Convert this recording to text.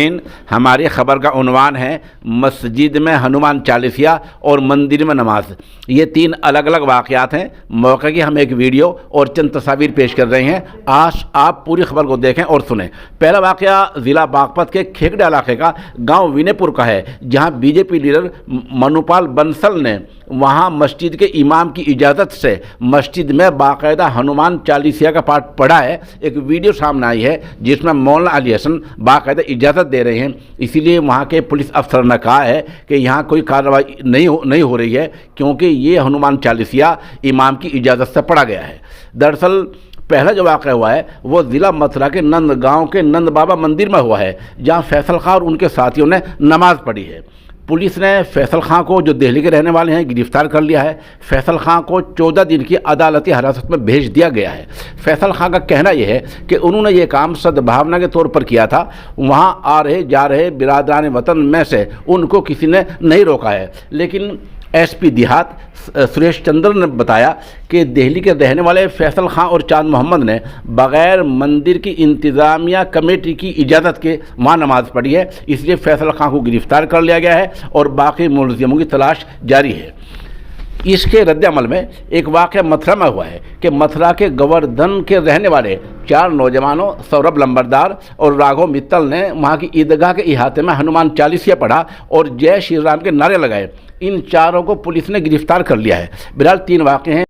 नाज़रीन, हमारी ख़बर का उन्वान है मस्जिद में हनुमान चालीसिया और मंदिर में नमाज। ये तीन अलग अलग वाक़यात हैं। मौके की हम एक वीडियो और चंद तस्वीर पेश कर रहे हैं। आज आप पूरी खबर को देखें और सुनें। पहला वाक़या ज़िला बागपत के खेकड़ा इलाके का गांव विनेपुर का है, जहां बीजेपी लीडर मनुपाल बंसल ने वहां मस्जिद के इमाम की इजाज़त से मस्जिद में बाकायदा हनुमान चालीसिया का पाठ पढ़ा है। एक वीडियो सामने आई है जिसमें मौलाना अली हसन बाकायदा इजाज़त दे रहे हैं। इसीलिए वहाँ के पुलिस अफसर ने कहा है कि यहाँ कोई कार्रवाई नहीं हो रही है, क्योंकि ये हनुमान चालीसिया इमाम की इजाज़त से पढ़ा गया है। दरअसल पहला जो वाक़या हुआ है वो ज़िला मथुरा के नंद गांव के नंद बाबा मंदिर में हुआ है, जहां फैसल खां और उनके साथियों ने नमाज पढ़ी है। पुलिस ने फैसल खां को, जो दिल्ली के रहने वाले हैं, गिरफ्तार कर लिया है। फैसल खां को 14 दिन की अदालती हिरासत में भेज दिया गया है। फैसल खां का कहना यह है कि उन्होंने ये काम सद्भावना के तौर पर किया था। वहाँ आ रहे जा रहे बिरादरान वतन में से उनको किसी ने नहीं रोका है। लेकिन एसपी देहात सुरेश चंद्र ने बताया कि दिल्ली के रहने वाले फैसल खां और चांद मोहम्मद ने बग़ैर मंदिर की इंतज़ामिया कमेटी की इजाज़त के वहाँ नमाज पढ़ी है। इसलिए फैसल खां को गिरफ्तार कर लिया गया है और बाकी मुलज़िमों की तलाश जारी है। इसके रद्द-ए-अमल में एक वाक़या मथुरा में हुआ है कि मथुरा के गोवर्धन के रहने वाले 4 नौजवानों सौरभ लंबरदार और राघव मित्तल ने वहाँ की ईदगाह के इहाते में हनुमान चालीसिया पढ़ा और जय श्री राम के नारे लगाए। इन चारों को पुलिस ने गिरफ्तार कर लिया है। बहरहाल 3 वाक़े हैं।